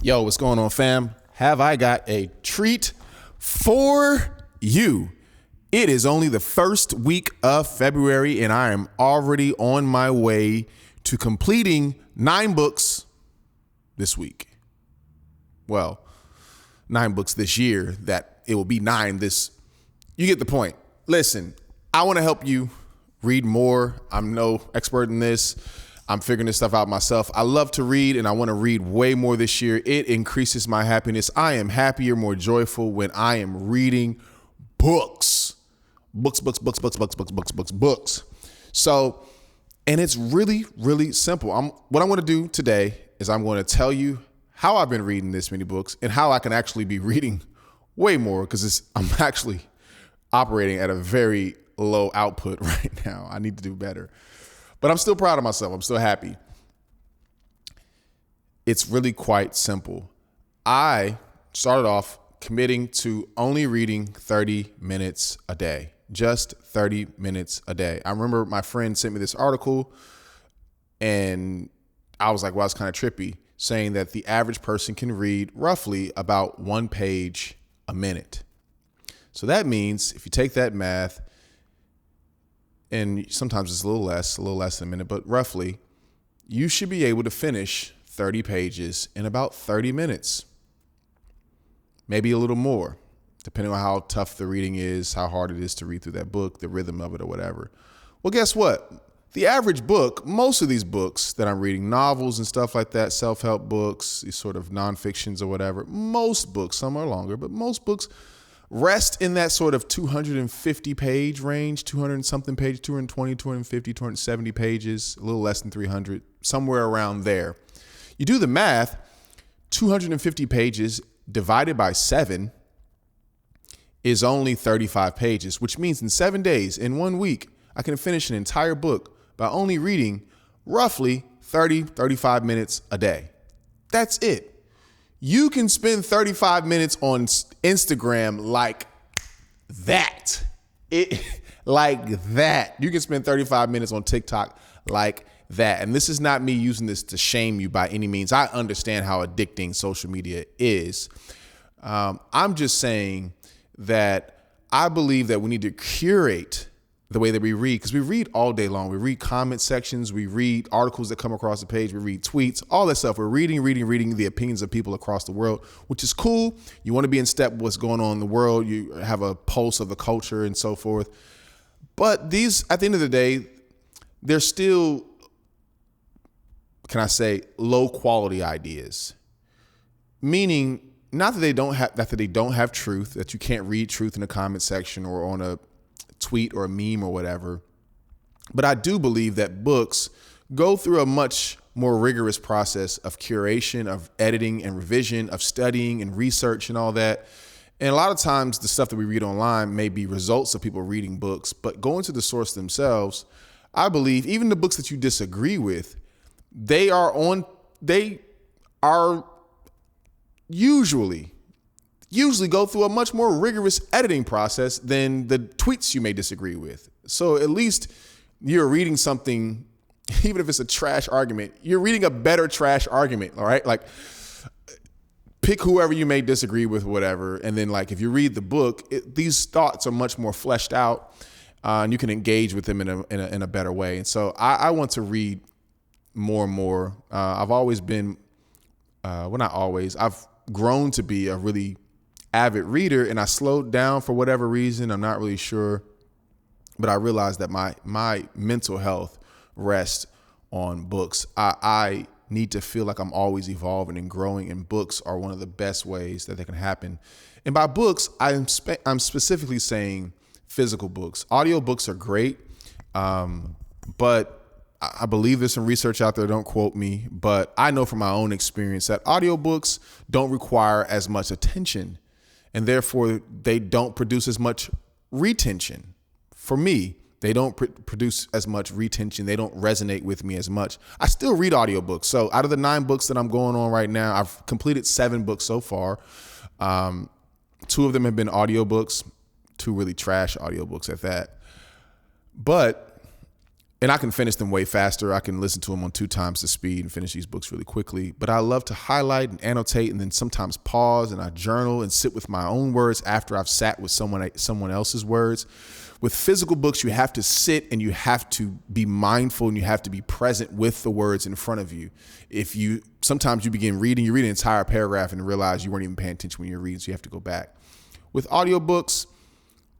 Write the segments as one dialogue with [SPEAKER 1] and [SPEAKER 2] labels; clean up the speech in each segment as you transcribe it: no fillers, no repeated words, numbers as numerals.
[SPEAKER 1] Yo, what's going on, fam? Have I got a treat for you? It is only the first week of February, and I am already on my way to completing 9 books this week. Well, 9 books this year, that it will be 9 this. You get the point. Listen, I want to help you read more. I'm no expert in this. I'm figuring this stuff out myself. I love to read, and I want to read way more this year. It increases my happiness. I am happier, more joyful when I am reading books. Books. So, and it's really, really simple. What I'm going to do today is I'm going to tell you how I've been reading this many books and how I can actually be reading way more, because I'm actually operating at a very low output right now. I need to do better. But I'm still proud of myself. I'm still happy. It's really quite simple. I started off committing to only reading 30 minutes a day, just 30 minutes a day. I remember my friend sent me this article, and I was like, well, it's kind of trippy, saying that the average person can read roughly about 1 page a minute. So that means if you take that math, and sometimes it's a little less than a minute, but roughly, you should be able to finish 30 pages in about 30 minutes. Maybe a little more, depending on how tough the reading is, how hard it is to read through that book, the rhythm of it or whatever. Well, guess what? The average book, most of these books that I'm reading, novels and stuff like that, self-help books, these sort of nonfictions or whatever, most books, some are longer, but most books rest in that sort of 250 page range, 200 something pages, 220, 250, 270 pages, a little less than 300, somewhere around there. You do the math, 250 pages divided by 7 is only 35 pages, which means in 7 days, in 1 week, I can finish an entire book by only reading roughly 35 minutes a day. That's it. You can spend 35 minutes on Instagram like that. Like that. You can spend 35 minutes on TikTok like that. And this is not me using this to shame you by any means. I understand how addicting social media is. I'm just saying that I believe that we need to curate the way that we read, because we read all day long. We read comment sections, we read articles that come across the page, we read tweets, all that stuff. We're reading the opinions of people across the world, which is cool. You want to be in step with what's going on in the world. You have a pulse of the culture and so forth. But these, at the end of the day, they're still, can I say, low quality ideas. Meaning, not that they don't have truth, that you can't read truth in a comment section or on a tweet or a meme or whatever. But I do believe that books go through a much more rigorous process of curation, of editing and revision, of studying and research and all that. And a lot of times the stuff that we read online may be results of people reading books, but going to the source themselves, I believe even the books that you disagree with, they are usually go through a much more rigorous editing process than the tweets you may disagree with. So at least you're reading something, even if it's a trash argument, you're reading a better trash argument, all right? Like, pick whoever you may disagree with, whatever. And then, like, if you read the book, these thoughts are much more fleshed out, and you can engage with them in a better way. And so I want to read more and more. I've always been, not always, I've grown to be a really avid reader, and I slowed down for whatever reason. I'm not really sure, but I realized that my mental health rests on books. I need to feel like I'm always evolving and growing, and books are one of the best ways that they can happen. And by books, I'm specifically saying physical books. Audiobooks are great, but I believe there's some research out there, don't quote me, but I know from my own experience that audiobooks don't require as much attention, and therefore they don't produce as much retention. For me, they don't produce as much retention. They don't resonate with me as much. I still read audiobooks. So out of the 9 books that I'm going on right now, I've completed 7 books so far. 2 of them have been audiobooks, 2 really trash audiobooks at that. But And I can finish them way faster. I can listen to them on 2 times the speed and finish these books really quickly. But I love to highlight and annotate and then sometimes pause and I journal and sit with my own words after I've sat with someone else's words. With physical books, you have to sit and you have to be mindful and you have to be present with the words in front of you. Sometimes you begin reading, you read an entire paragraph and realize you weren't even paying attention when you're reading, so you have to go back. With audiobooks,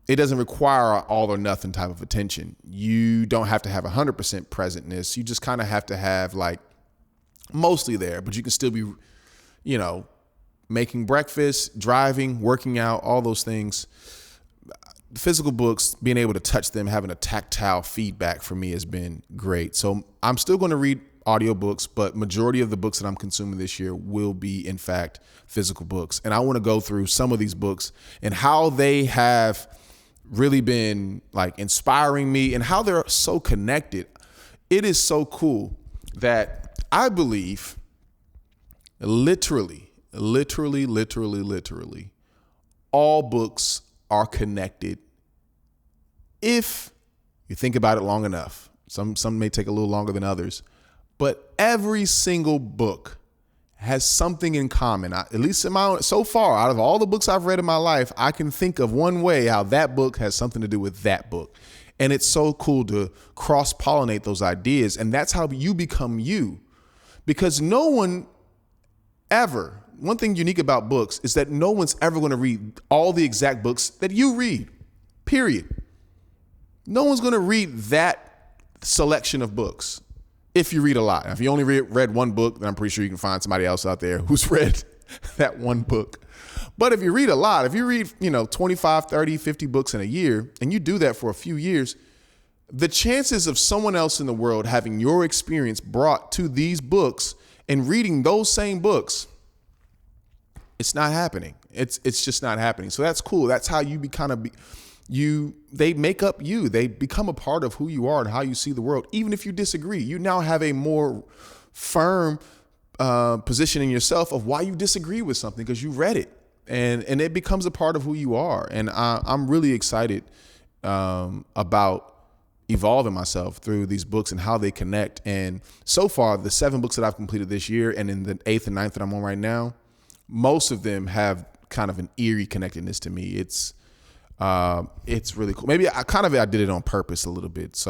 [SPEAKER 1] it doesn't require all or nothing type of attention. You don't have to have 100% presentness. You just kind of have to have like mostly there, but you can still be, making breakfast, driving, working out, all those things. Physical books, being able to touch them, having a tactile feedback for me has been great. So I'm still going to read audiobooks, but majority of the books that I'm consuming this year will be, in fact, physical books. And I want to go through some of these books and how they have really been like inspiring me and how they're so connected. It is so cool that I believe literally, all books are connected if you think about it long enough. Some may take a little longer than others, but every single book has something in common. At least so far, out of all the books I've read in my life, I can think of one way how that book has something to do with that book. And it's so cool to cross-pollinate those ideas. And that's how you become you. Because no one ever, one thing unique about books is that no one's ever going to read all the exact books that you read, period. No one's going to read that selection of books. If you read a lot. If you only read one book, then I'm pretty sure you can find somebody else out there who's read that one book. But if you read a lot, if you read, 25, 30, 50 books in a year, and you do that for a few years, the chances of someone else in the world having your experience brought to these books and reading those same books, it's not happening. It's just not happening. So that's cool. That's how you they make up you. They become a part of who you are and how you see the world. Even if you disagree, you now have a more firm position in yourself of why you disagree with something because you read it and it becomes a part of who you are. And I'm really excited about evolving myself through these books and how they connect. And so far, the 7 books that I've completed this year and in the 8th and 9th that I'm on right now, most of them have kind of an eerie connectedness to me. It's really cool. Maybe I did it on purpose a little bit.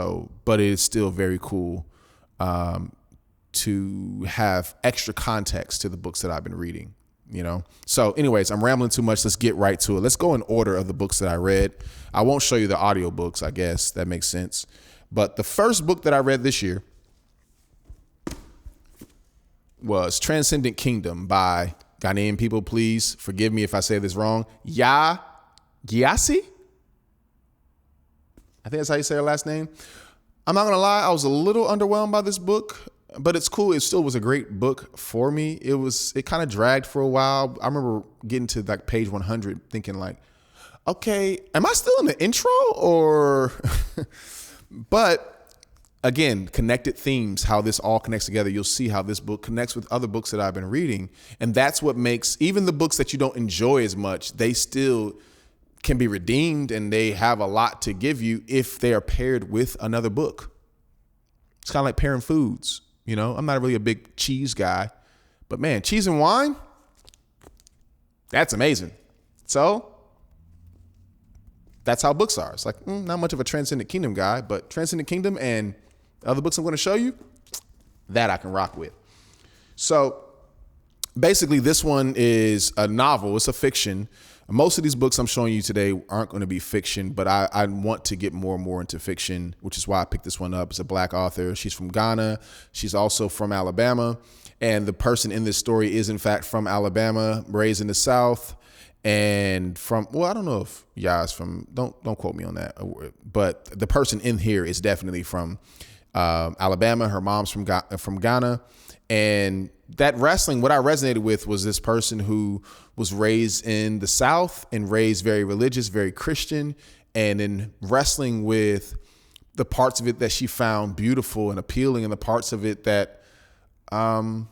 [SPEAKER 1] But it is still very cool to have extra context to the books that I've been reading, So anyways, I'm rambling too much. Let's get right to it. Let's go in order of the books that I read. I won't show you the audiobooks, I guess. That makes sense. But the first book that I read this year was Transcendent Kingdom by Ghanaian people. Please forgive me if I say this wrong. Giasi? I think that's how you say her last name. I'm not going to lie. I was a little underwhelmed by this book, but it's cool. It still was a great book for me. It kind of dragged for a while. I remember getting to like page 100 thinking like, okay, am I still in the intro or, but again, connected themes, how this all connects together. You'll see how this book connects with other books that I've been reading. And that's what makes even the books that you don't enjoy as much, they still can be redeemed and they have a lot to give you if they are paired with another book. It's kind of like pairing foods. I'm not really a big cheese guy, but man, cheese and wine, that's amazing. So that's how books are. It's like, not much of a Transcendent Kingdom guy, but Transcendent Kingdom and the other books I'm going to show you, that I can rock with. So basically this one is a novel. It's a fiction. Most of these books I'm showing you today aren't going to be fiction, but I want to get more and more into fiction, which is why I picked this one up. It's a Black author. She's from Ghana. She's also from Alabama. And the person in this story is, in fact, from Alabama, raised in the South. And I don't know if Ya's from, don't quote me on that. But the person in here is definitely from Alabama. Her mom's from Ghana. And that wrestling, what I resonated with was this person who was raised in the South and raised very religious, very Christian, and in wrestling with the parts of it that she found beautiful and appealing and the parts of it that not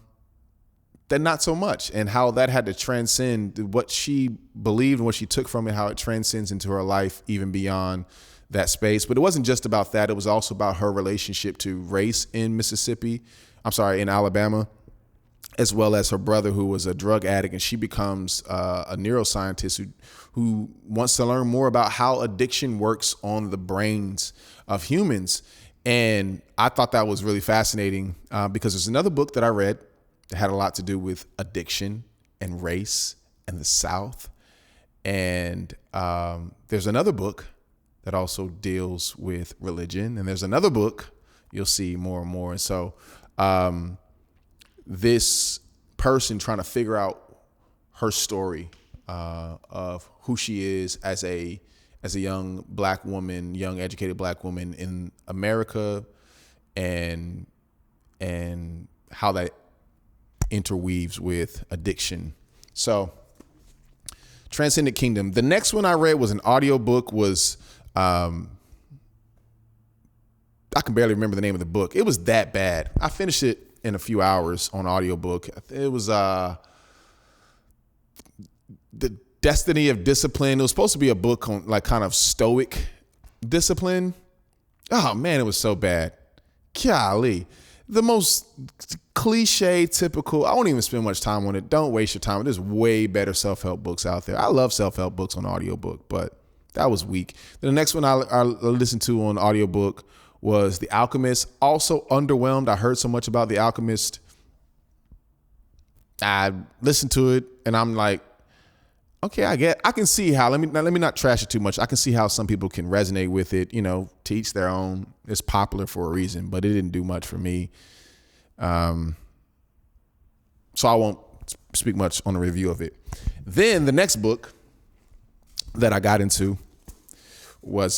[SPEAKER 1] so much, and how that had to transcend what she believed and what she took from it, how it transcends into her life even beyond that space. But it wasn't just about that. It was also about her relationship to race in in Alabama, as well as her brother, who was a drug addict. And she becomes a neuroscientist who wants to learn more about how addiction works on the brains of humans. And I thought that was really fascinating because there's another book that I read that had a lot to do with addiction and race and the South. And there's another book that also deals with religion. And there's another book you'll see more and more. And so this person trying to figure out her story of who she is as a young black woman, young educated black woman in America, and how that interweaves with addiction. So Transcendent Kingdom. The next one I read was an audiobook, I can barely remember the name of the book. It was that bad. I finished it in a few hours on audiobook. It was The Destiny of Discipline. It was supposed to be a book on like kind of stoic discipline. Oh man, it was so bad. Golly. The most cliche, typical, I won't even spend much time on it. Don't waste your time. There's way better self-help books out there. I love self-help books on audiobook, but that was weak. Then the next one I listened to on audiobook was The Alchemist. Also underwhelmed. I heard so much about The Alchemist. I listened to it and I'm like, okay, I can see how, let me not trash it too much. I can see how some people can resonate with it, to each their own. It's popular for a reason, but it didn't do much for me. So I won't speak much on the review of it. Then the next book that I got into was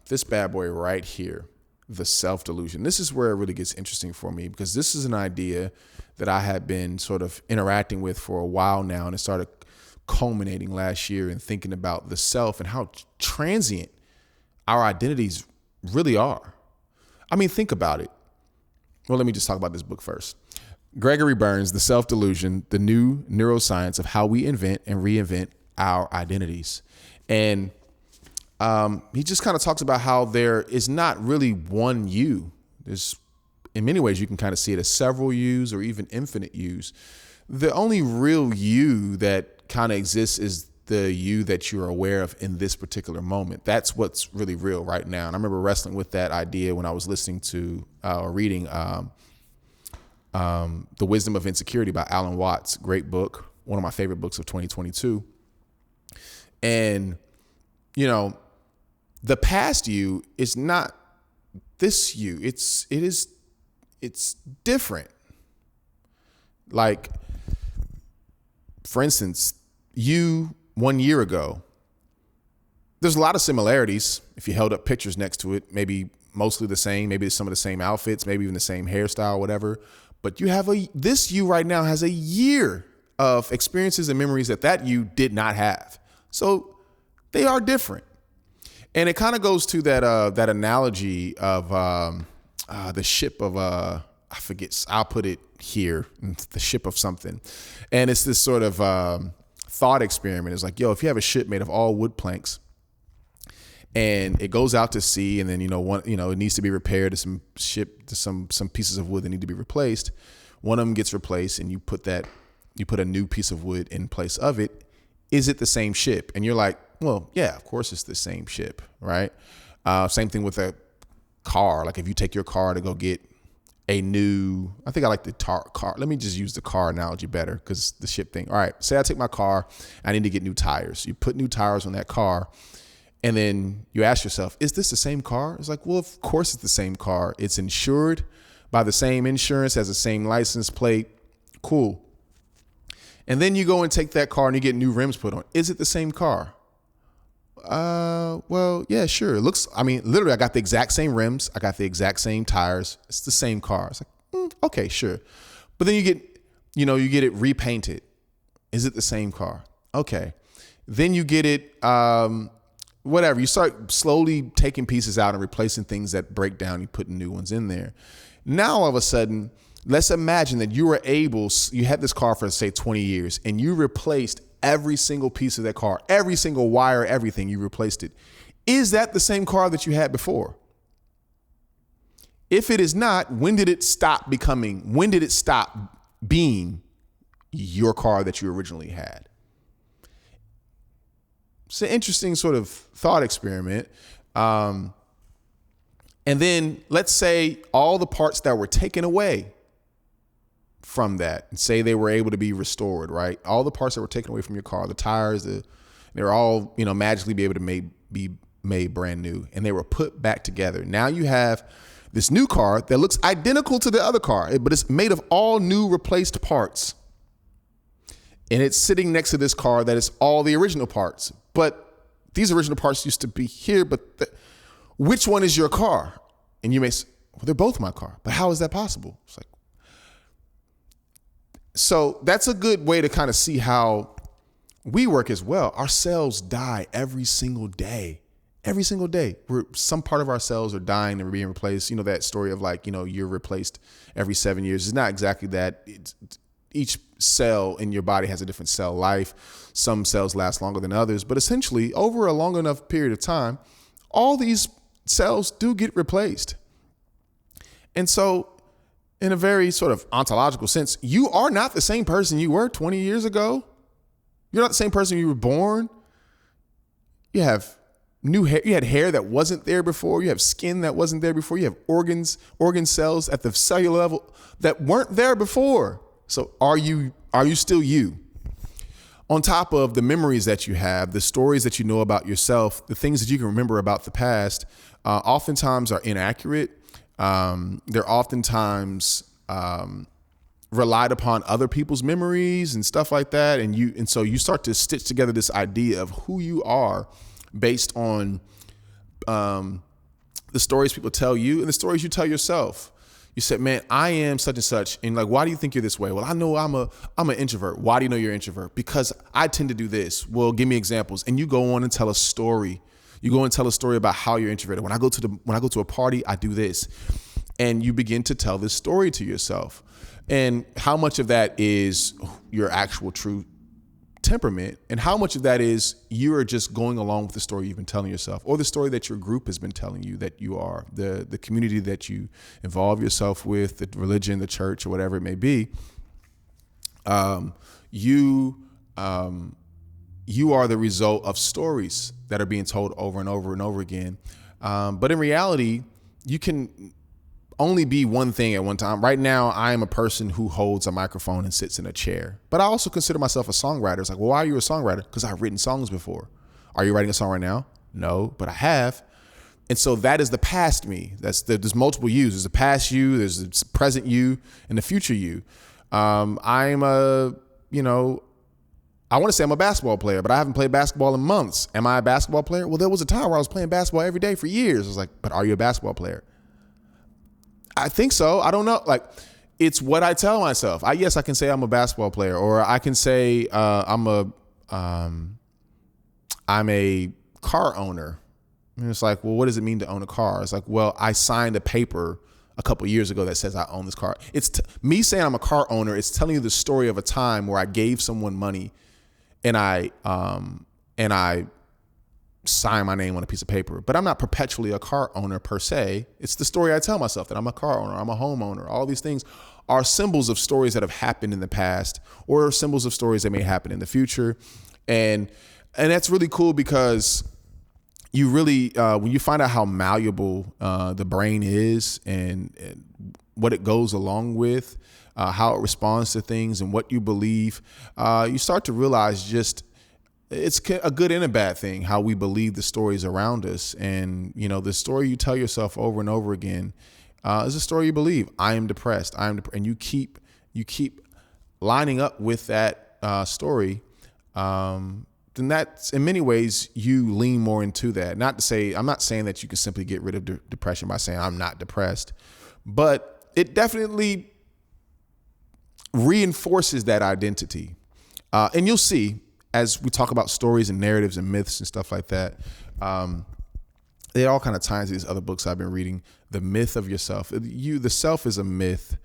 [SPEAKER 1] this bad boy right here, The Self-Delusion. This is where it really gets interesting for me, because this is an idea that I had been sort of interacting with for a while now, and it started culminating last year and thinking about the self and how transient our identities really are. I mean, think about it. Well, let me just talk about this book first. Gregory Burns, The Self-Delusion, the new neuroscience of how we invent and reinvent our identities. And he just kind of talks about how there is not really one you. There's, in many ways, you can kind of see it as several yous or even infinite yous. The only real you that kind of exists is the you that you're aware of in this particular moment. That's what's really real right now. And I remember wrestling with that idea when I was listening to or reading The Wisdom of Insecurity by Alan Watts. Great book. One of my favorite books of 2022. And, the past you is not this you. It's different. Like, for instance, you 1 year ago, there's a lot of similarities. If you held up pictures next to it, maybe mostly the same, maybe some of the same outfits, maybe even the same hairstyle, whatever. But you have this you right now has a year of experiences and memories that you did not have. So they are different. And it kind of goes to that analogy of the ship of I forget. I'll put it here, the ship of something. And it's this sort of thought experiment. It's like, if you have a ship made of all wood planks and it goes out to sea, and then it needs to be repaired to some pieces of wood that need to be replaced. One of them gets replaced, and you put a new piece of wood in place of it. Is it the same ship? And you're like, well, yeah, of course it's the same ship, right? Same thing with a car. Like if you take your car to go get I think I like the car. Let me just use the car analogy better because the ship thing. All right, say I take my car, I need to get new tires. You put new tires on that car, and then you ask yourself, is this the same car? It's like, well, of course it's the same car. It's insured by the same insurance, has the same license plate. Cool. And then you go and take that car and you get new rims put on. Is it the same car? Well, yeah, sure. It looks, literally I got the exact same rims. I got the exact same tires. It's the same car. It's like, okay, sure. But then you get it repainted. Is it the same car? Okay. Then you get it, whatever. You start slowly taking pieces out and replacing things that break down. You put new ones in there. Now, all of a sudden, let's imagine that you had this car for, say, 20 years, and you replaced every single piece of that car, every single wire, everything, you replaced it. Is that the same car that you had before? If it is not, when did it stop being your car that you originally had? It's an interesting sort of thought experiment. And then let's say all the parts that were taken away from that, and say they were able to be restored, right? All the parts that were taken away from your car, the tires, they're all, magically be able to be made brand new, and they were put back together. Now you have this new car that looks identical to the other car, but it's made of all new replaced parts. And it's sitting next to this car that is all the original parts. But these original parts used to be here, but which one is your car? And you may say, well, they're both my car. But how is that possible? It's like, so that's a good way to kind of see how we work as well. Our cells die every single day. Every single day, some part of our cells are dying and being replaced. That story of you're replaced every 7 years. It's not exactly that. Each cell in your body has a different cell life. Some cells last longer than others, but essentially over a long enough period of time, all these cells do get replaced. And so in a very sort of ontological sense, you are not the same person you were 20 years ago. You're not the same person you were born. You have new hair. You had hair that wasn't there before. You have skin that wasn't there before. You have organ cells at the cellular level that weren't there before. So are you still you? On top of the memories that you have, the stories that you know about yourself, the things that you can remember about the past, oftentimes are inaccurate. They're oftentimes relied upon other people's memories and stuff like that. And so you start to stitch together this idea of who you are based on the stories people tell you and the stories you tell yourself. You said, man, I am such and such. And why do you think you're this way? Well, I know I'm an introvert. Why do you know you're an introvert? Because I tend to do this. Well, give me examples. And you go on and tell a story. You go and tell a story about how you're introverted. When I go to a party, I do this. And you begin to tell this story to yourself. And how much of that is your actual true temperament, and how much of that is you are just going along with the story you've been telling yourself, or the story that your group has been telling you that you are, the community that you involve yourself with, the religion, the church, or whatever it may be. You are the result of stories that are being told over and over and over again. But in reality, you can only be one thing at one time. Right now, I am a person who holds a microphone and sits in a chair. But I also consider myself a songwriter. It's like, well, why are you a songwriter? Because I've written songs before. Are you writing a song right now? No, but I have. And so that is the past me. There's multiple yous. There's the past you, there's the present you, and the future you. I want to say I'm a basketball player, but I haven't played basketball in months. Am I a basketball player? Well, there was a time where I was playing basketball every day for years. I was like, but are you a basketball player? I think so. I don't know. It's what I tell myself. Yes, I can say I'm a basketball player, or I can say I'm a car owner. And it's like, well, what does it mean to own a car? It's like, well, I signed a paper a couple of years ago that says I own this car. It's me saying I'm a car owner. It's telling you the story of a time where I gave someone money, and I sign my name on a piece of paper. But I'm not perpetually a car owner per se. It's the story I tell myself that I'm a car owner, I'm a homeowner. All these things are symbols of stories that have happened in the past, or symbols of stories that may happen in the future. And that's really cool, because you really, when you find out how malleable the brain is and what it goes along with, how it responds to things and what you believe, you start to realize just it's a good and a bad thing how we believe the stories around us. And, the story you tell yourself over and over again is a story you believe. I am depressed. And you keep lining up with that story. Then that's, in many ways, you lean more into that. I'm not saying that you can simply get rid of depression by saying I'm not depressed, but it definitely reinforces that identity. And you'll see, as we talk about stories and narratives and myths and stuff like that, they all kind of tie into these other books I've been reading. The myth of yourself. The self is a myth.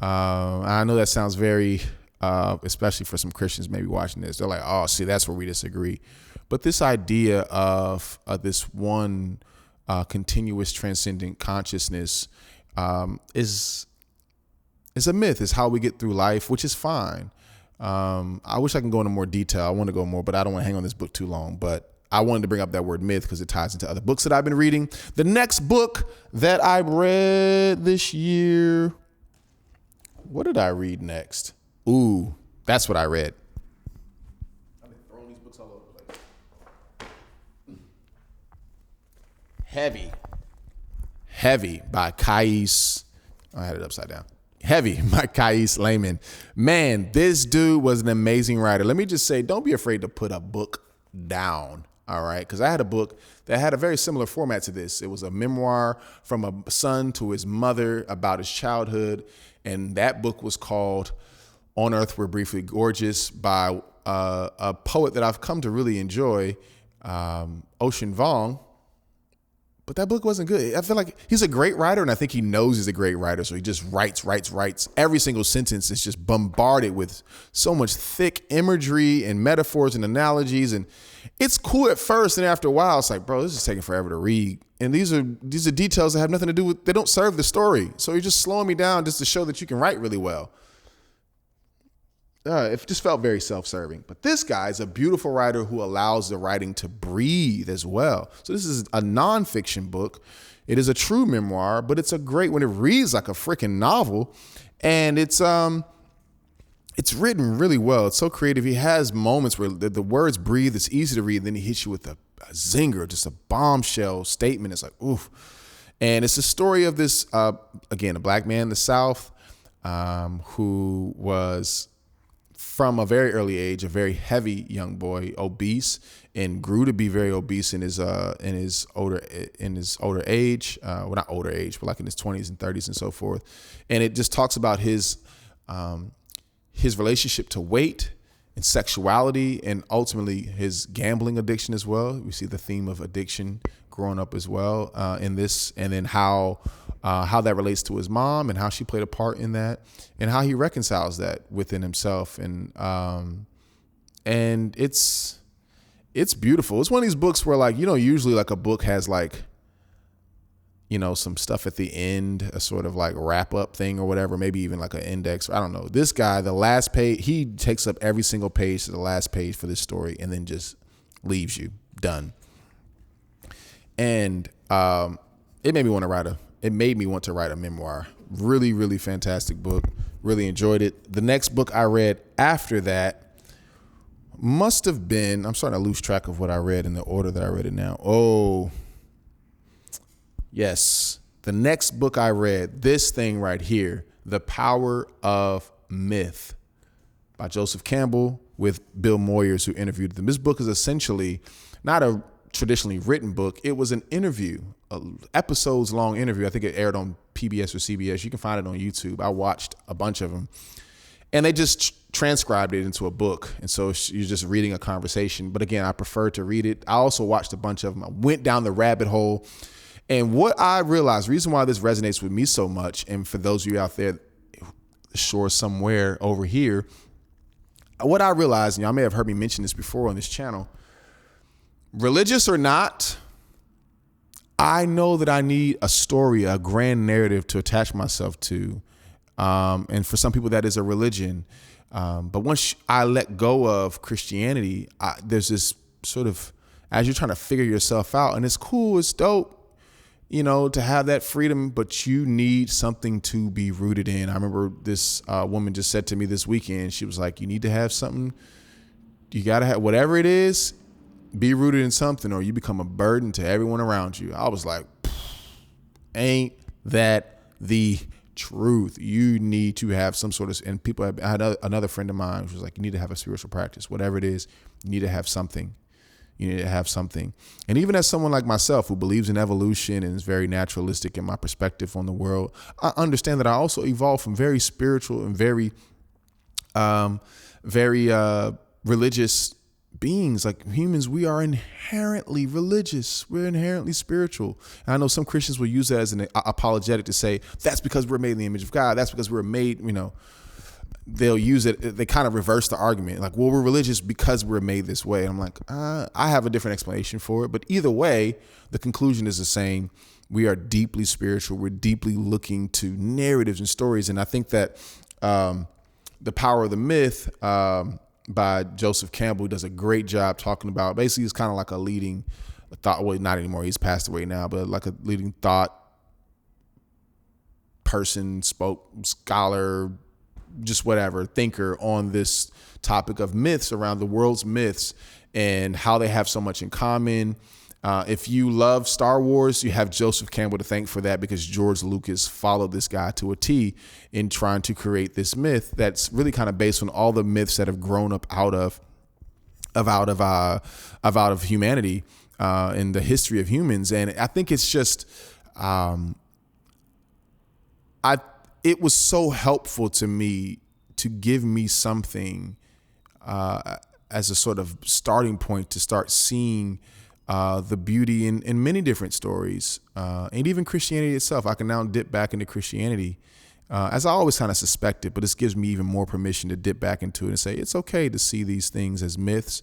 [SPEAKER 1] I know that sounds very especially for some Christians maybe watching this. They're like, oh, see, that's where we disagree. But this idea of this one continuous transcendent consciousness is a myth. It's how we get through life, which is fine. I wish I can go into more detail. I want to go more, but I don't want to hang on this book too long. But I wanted to bring up that word myth because it ties into other books that I've been reading. The next book that I read this year, what did I read next? Ooh, that's what I read. I've been throwing these books all over the place. Heavy by Kiese. I had it upside down. Heavy by Kiese Laymon. Man, this dude was an amazing writer. Let me just say, don't be afraid to put a book down. All right. Because I had a book that had a very similar format to this. It was a memoir from a son to his mother about his childhood. And that book was called On Earth We're Briefly Gorgeous by a poet that I've come to really enjoy, Ocean Vuong. But that book wasn't good. I feel like he's a great writer, and I think he knows he's a great writer. So he just writes. Every single sentence is just bombarded with so much thick imagery and metaphors and analogies. And it's cool at first, and after a while, it's like, bro, this is taking forever to read. And these are details that have nothing to do with, they don't serve the story. So you're just slowing me down just to show that you can write really well. It just felt very self-serving. But this guy is a beautiful writer who allows the writing to breathe as well. So this is a nonfiction book. It is a true memoir, but it's a great one. It reads like a freaking novel, and it's written really well. It's so creative. He has moments where the words breathe. It's easy to read. Then he hits you with a zinger, just a bombshell statement. It's like, oof. And it's the story of this, again, a black man in the South who was, from a very early age, a very heavy young boy, obese, and grew to be very obese in his older age. Well, not older age, but like in his 20s and 30s and so forth. And it just talks about his relationship to weight and sexuality, and ultimately his gambling addiction as well. We see the theme of addiction growing up as well in this, and then how that relates to his mom and how she played a part in that, and how he reconciles that within himself. And it's beautiful. It's one of these books where, like, usually like a book has like, some stuff at the end, a sort of like wrap up thing or whatever, maybe even like an index. I don't know. This guy, the last page, he takes up every single page to the last page for this story and then just leaves you done. And it made me want to write a memoir. Really, really fantastic book. Really enjoyed it. The next book I read after that must have been, I'm starting to lose track of what I read in the order that I read it now. Oh, yes. The next book I read, this thing right here, The Power of Myth by Joseph Campbell with Bill Moyers, who interviewed them. This book is essentially not a traditionally written book. It was an interview, episodes long interview. I think it aired on PBS or CBS. You can find it on YouTube. I watched a bunch of them, and they just transcribed it into a book. And so you're just reading a conversation. But again, I prefer to read it. I also watched a bunch of them. I went down the rabbit hole. And what I realized, the reason why this resonates with me so much, and for those of you out there, sure, somewhere over here, what I realized, and y'all may have heard me mention this before on this channel, religious or not, I know that I need a story, a grand narrative to attach myself to. And for some people, that is a religion. But once I let go of Christianity, there's this sort of, as you're trying to figure yourself out, and it's cool, it's dope, to have that freedom, but you need something to be rooted in. I remember this woman just said to me this weekend, she was like, you need to have something. You got to have whatever it is. Be rooted in something, or you become a burden to everyone around you. I was like, ain't that the truth? You need to have some sort of, and I had another friend of mine who was like, you need to have a spiritual practice, whatever it is, you need to have something. You need to have something. And even as someone like myself who believes in evolution and is very naturalistic in my perspective on the world, I understand that I also evolved from very spiritual and very religious beings. Like humans, we are inherently religious. We're inherently spiritual. And I know some Christians will use that as an apologetic to say, that's because we're made in the image of God. That's because we're made, they'll use it. They kind of reverse the argument. Like, well, we're religious because we're made this way. And I'm like, I have a different explanation for it. But either way, the conclusion is the same. We are deeply spiritual. We're deeply looking to narratives and stories. And I think that The Power of the Myth by Joseph Campbell does a great job talking about, basically it's kind of like a leading thought, well, not anymore, he's passed away now, but like a leading thought person, scholar, just whatever, thinker on this topic of myths around the world's myths and how they have so much in common. If you love Star Wars, you have Joseph Campbell to thank for that, because George Lucas followed this guy to a T in trying to create this myth that's really kind of based on all the myths that have grown up out of humanity in the history of humans. And I think it's just, it was so helpful to me to give me something as a sort of starting point to start seeing the beauty in many different stories, and even Christianity itself. I can now dip back into Christianity, as I always kind of suspected, but this gives me even more permission to dip back into it and say it's okay to see these things as myths,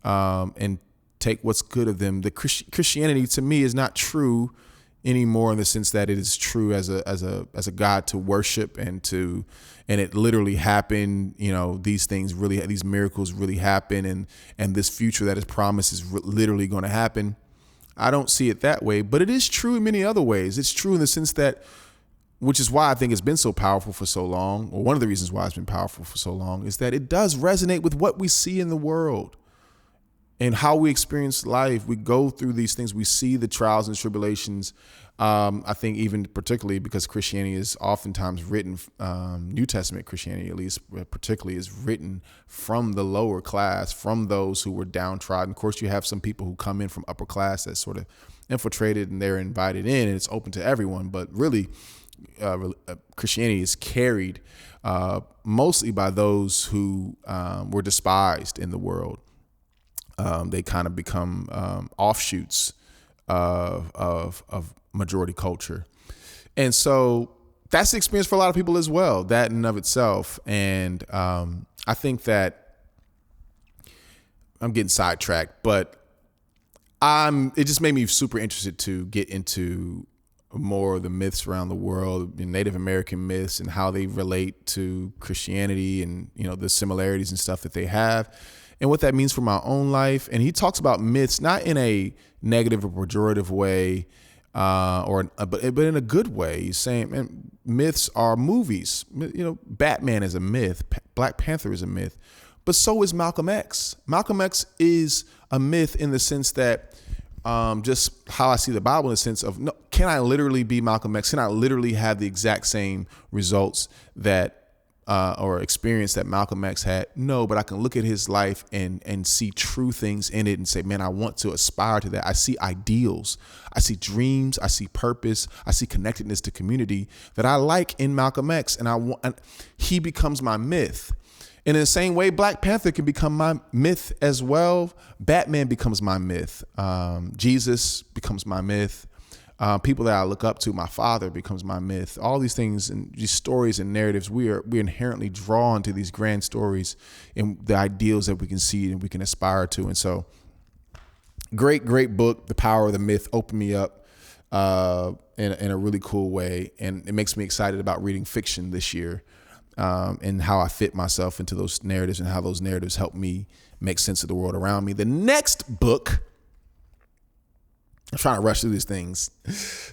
[SPEAKER 1] and take what's good of them. The Christianity to me is not true anymore in the sense that it is true as a God to worship and it literally happened. You know, these miracles really happen, and this future that is promised is literally going to happen. I don't see it that way, but it is true in many other ways. It's true in the sense that, which is why I think it's been so powerful for so long, or one of the reasons why it's been powerful for so long, is that it does resonate with what we see in the world and how we experience life. We go through these things. We see the trials and tribulations. I think even particularly because Christianity is oftentimes written, New Testament Christianity at least particularly, is written from the lower class, from those who were downtrodden. Of course, you have some people who come in from upper class that sort of infiltrated and they're invited in and it's open to everyone. But really, Christianity is carried mostly by those who were despised in the world. They kind of become offshoots of majority culture. And so that's the experience for a lot of people as well, that in and of itself. And I think that I'm getting sidetracked, but it just made me super interested to get into more of the myths around the world, Native American myths and how they relate to Christianity and, you know, the similarities and stuff that they have and what that means for my own life. And he talks about myths, not in a negative or pejorative way, but in a good way. He's saying, man, myths are movies. You know, Batman is a myth. Black Panther is a myth, but so is Malcolm X. Malcolm X is a myth in the sense that, just how I see the Bible, in the sense of, no, can I literally be Malcolm X? Can I literally have the exact same results that, or experience that Malcolm X had? No, but I can look at his life and see true things in it and say, man, I want to aspire to that. I see ideals, I see dreams, I see purpose, I see connectedness to community that I like in Malcolm X, and he becomes my myth. And in the same way, Black Panther can become my myth as well. Batman becomes my myth. Jesus becomes my myth. People that I look up to, my father becomes my myth. All these things and these stories and narratives, we're inherently drawn to these grand stories and the ideals that we can see and we can aspire to. And so, great book, The Power of the Myth, opened me up in a really cool way. And it makes me excited about reading fiction this year, and how I fit myself into those narratives and how those narratives help me make sense of the world around me. The next book, I'm trying to rush through these things.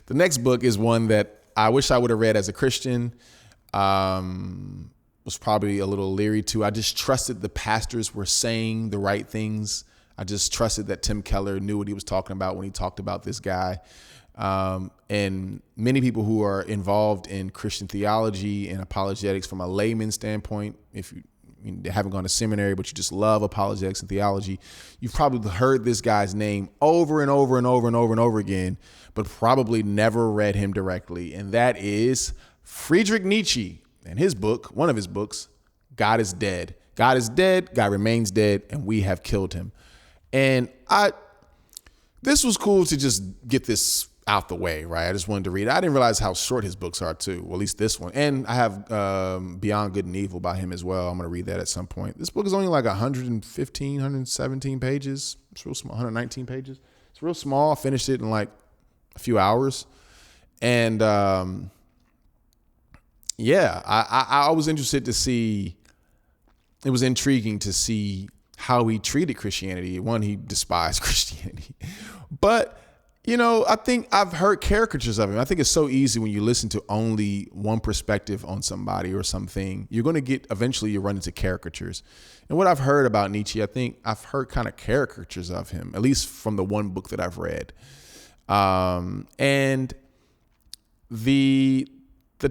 [SPEAKER 1] The next book is one that I wish I would have read as a Christian. Was probably a little leery to. I just trusted the pastors were saying the right things. I just trusted that Tim Keller knew what he was talking about when he talked about this guy. And many people who are involved in Christian theology and apologetics from a layman standpoint, if you haven't gone to seminary, but you just love apologetics and theology, you've probably heard this guy's name over and over and over and over and over again, but probably never read him directly. And that is Friedrich Nietzsche and his book, one of his books, God is Dead. God is dead, God remains dead, and we have killed him. And this was cool to just get this out the way, right? I just wanted to read it. I didn't realize how short his books are too. Well, at least this one. And I have Beyond Good and Evil by him as well. I'm going to read that at some point. This book is only like 115, 117 pages. It's real small, 119 pages. It's real small. I finished it in like a few hours. And yeah, I was interested to see, it was intriguing to see how he treated Christianity. One, he despised Christianity. But, you know, I think I've heard caricatures of him. I think it's so easy when you listen to only one perspective on somebody or something, you're going to get, eventually you run into caricatures. And what I've heard about Nietzsche, I think I've heard kind of caricatures of him, at least from the one book that I've read. And the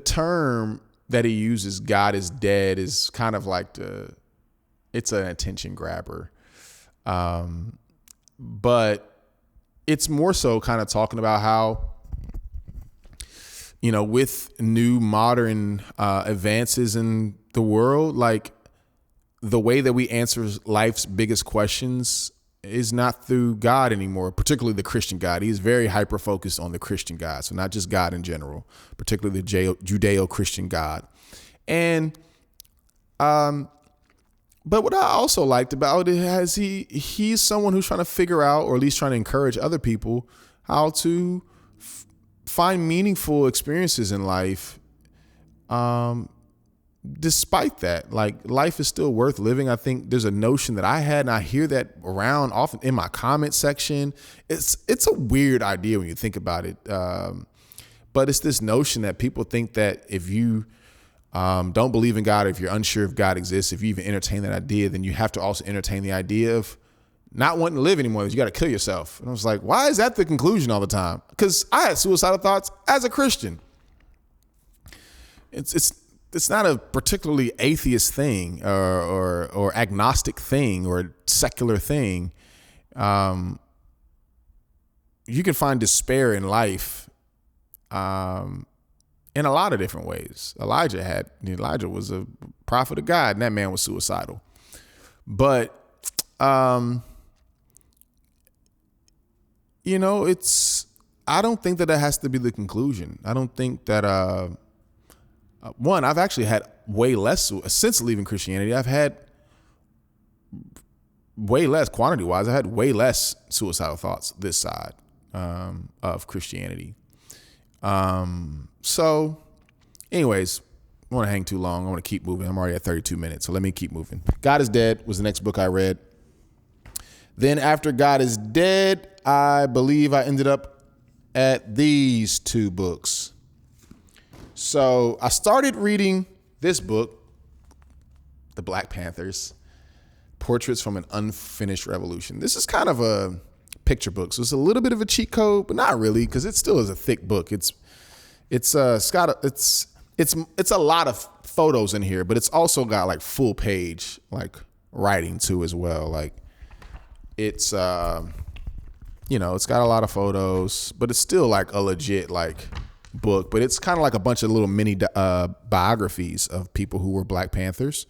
[SPEAKER 1] term that he uses, God is dead, is kind of like it's an attention grabber. But it's more so kind of talking about how, you know, with new modern advances in the world, like the way that we answer life's biggest questions is not through God anymore, particularly the Christian God. He's very hyper focused on the Christian God. So not just God in general, particularly the Judeo-Christian God. And, but what I also liked about it is he's someone who's trying to figure out, or at least trying to encourage other people, how to find meaningful experiences in life. Despite that, like, life is still worth living. I think there's a notion that I had, and I hear that around often in my comment section. It's a weird idea when you think about it. But it's this notion that people think that if you don't believe in God, if you're unsure if God exists, if you even entertain that idea, then you have to also entertain the idea of not wanting to live anymore. You got to kill yourself. And I was like, why is that the conclusion all the time? Because I had suicidal thoughts as a Christian. It's not a particularly atheist thing or agnostic thing or secular thing. You can find despair in life in a lot of different ways. Elijah was a prophet of God, and that man was suicidal. But, you know, I don't think that has to be the conclusion. I don't think that, one, I've actually had way less, since leaving Christianity, I've had way less, quantity-wise, I had way less suicidal thoughts this side of Christianity. So anyways, I don't want to hang too long. I want to keep moving. I'm already at 32 minutes, so let me keep moving. God is Dead was the next book I read. Then after God is Dead, I believe I ended up at these two books. So I started reading this book, The Black Panthers, Portraits from an Unfinished Revolution. This is kind of a picture book, so it's a little bit of a cheat code, but not really, because it still is a thick book. It's a lot of photos in here, but it's also got like full page like writing too as well. Like it's you know, it's got a lot of photos, but it's still like a legit like book, but it's kind of like a bunch of little mini biographies of people who were Black Panthers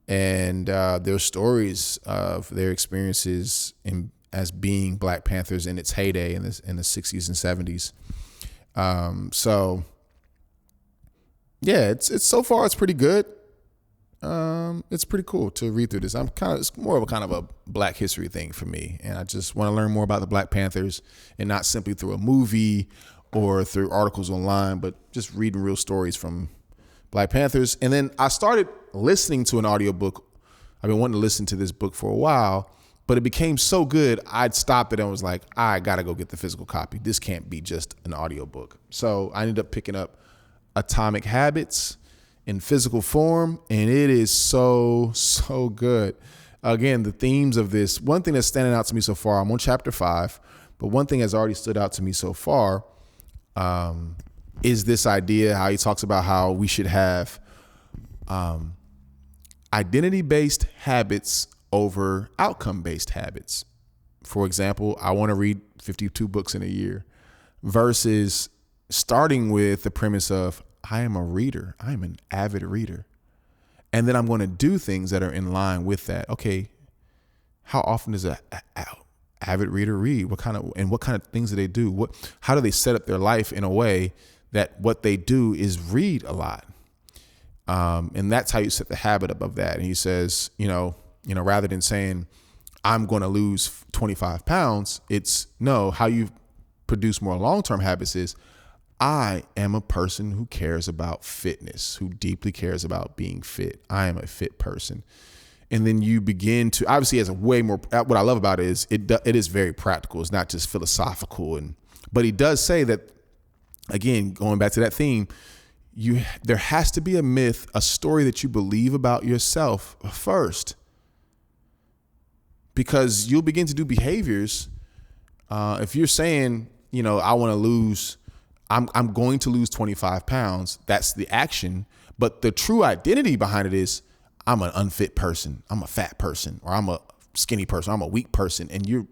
[SPEAKER 1] and their stories of their experiences as being Black Panthers in its heyday in the 60s and 70s. So yeah, it's so far it's pretty good. It's pretty cool to read through this. It's more of a kind of a Black history thing for me, and I just want to learn more about the Black Panthers, and not simply through a movie or through articles online, but just reading real stories from Black Panthers. And then I started listening to an audiobook. I've been wanting to listen to this book for a while, but it became so good, I'd stopped it and was like, I got to go get the physical copy. This can't be just an audiobook. So I ended up picking up Atomic Habits in physical form, and it is so good. Again, the themes of this, one thing that's standing out to me so far, I'm on chapter 5, but one thing that's already stood out to me so far is this idea, how he talks about how we should have identity-based habits over outcome-based habits. For example, I want to read 52 books in a year versus starting with the premise of I am a reader. I am an avid reader. And then I'm going to do things that are in line with that. Okay, how often does an avid reader read? What kind of things do they do? How do they set up their life in a way that what they do is read a lot? And that's how you set the habit up of that. And he says, rather than saying, I'm going to lose 25 pounds, it's no, how you produce more long-term habits is, I am a person who cares about fitness, who deeply cares about being fit. I am a fit person. And then you begin to, obviously, as a way more, what I love about it is it is very practical. It's not just philosophical. But he does say that, again, going back to that theme, there has to be a myth, a story that you believe about yourself first, because you'll begin to do behaviors. If you're saying, I want to lose, I'm going to lose 25 pounds. That's the action. But the true identity behind it is, I'm an unfit person. I'm a fat person, or I'm a skinny person. I'm a weak person. And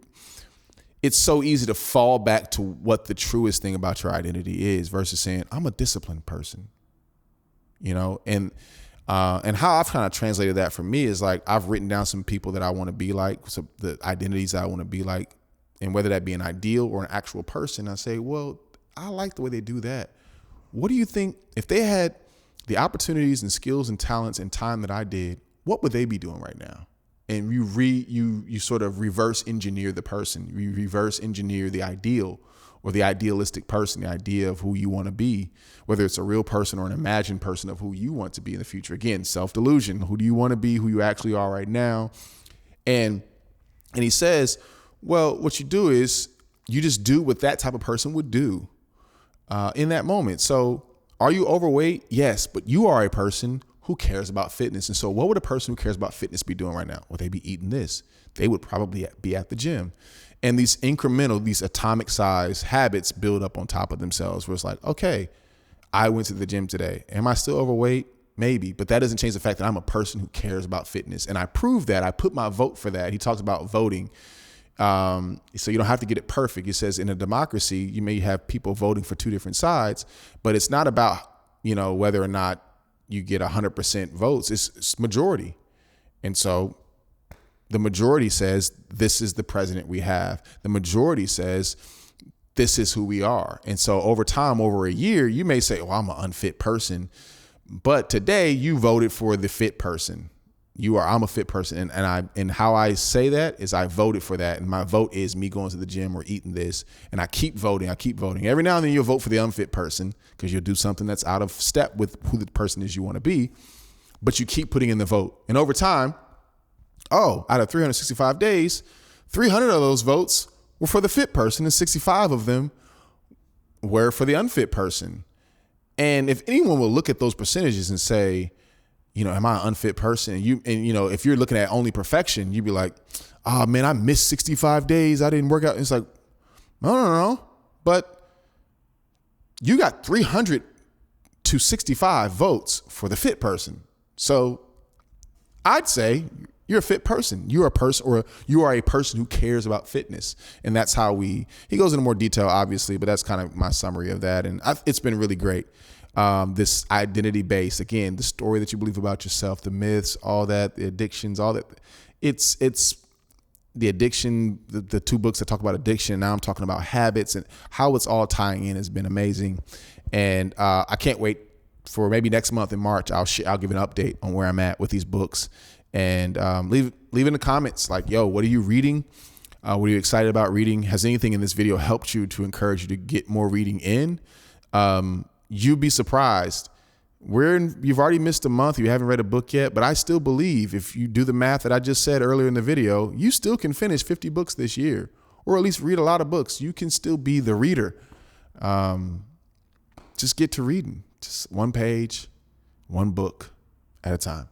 [SPEAKER 1] it's so easy to fall back to what the truest thing about your identity is versus saying, I'm a disciplined person, and how I've kind of translated that for me is like, I've written down some people that I want to be like, so the identities that I want to be like, and whether that be an ideal or an actual person, I say, well, I like the way they do that. What do you think if they had the opportunities and skills and talents and time that I did, what would they be doing right now? And you sort of reverse engineer the person. You reverse engineer the ideal or the idealistic person, the idea of who you want to be, whether it's a real person or an imagined person of who you want to be in the future. Again, self-delusion. Who do you want to be? Who you actually are right now? And he says, well, what you do is you just do what that type of person would do in that moment. So are you overweight? Yes, but you are a person who cares about fitness. And so what would a person who cares about fitness be doing right now? Would they be eating this? They would probably be at the gym. And these incremental, these atomic size habits build up on top of themselves, where it's like, okay, I went to the gym today. Am I still overweight? Maybe, but that doesn't change the fact that I'm a person who cares about fitness. And I prove that. I put my vote for that. He talks about voting. So you don't have to get it perfect. He says in a democracy, you may have people voting for two different sides, but it's not about, whether or not you get 100% votes. It's majority. And so the majority says, this is the president we have. The majority says, this is who we are. And so over time, over a year, you may say, I'm an unfit person. But today you voted for the fit person. I'm a fit person. And how I say that is I voted for that. And my vote is me going to the gym or eating this. And I keep voting. Every now and then you'll vote for the unfit person because you'll do something that's out of step with who the person is you want to be. But you keep putting in the vote. And over time, out of 365 days, 300 of those votes were for the fit person and 65 of them were for the unfit person. And if anyone will look at those percentages and say, am I an unfit person? And if you're looking at only perfection, you'd be like, oh man, I missed 65 days. I didn't work out. It's like, no. But you got 300 to 65 votes for the fit person. So I'd say you're a fit person. You're a person, or you are a person who cares about fitness. And that's how he goes into more detail, obviously, but that's kind of my summary of that. And it's been really great. This identity base, again, the story that you believe about yourself, the myths, all that, the addictions, all that. It's the addiction, the two books that talk about addiction. Now I'm talking about habits, and how it's all tying in has been amazing. And I can't wait for maybe next month in March. I'll give an update on where I'm at with these books, and leave in the comments like, yo, what are you reading? What are you excited about reading? Has anything in this video helped you to encourage you to get more reading in? You'd be surprised. You've already missed a month. You haven't read a book yet, but I still believe if you do the math that I just said earlier in the video, you still can finish 50 books this year, or at least read a lot of books. You can still be the reader. Just get to reading, just one page, one book at a time.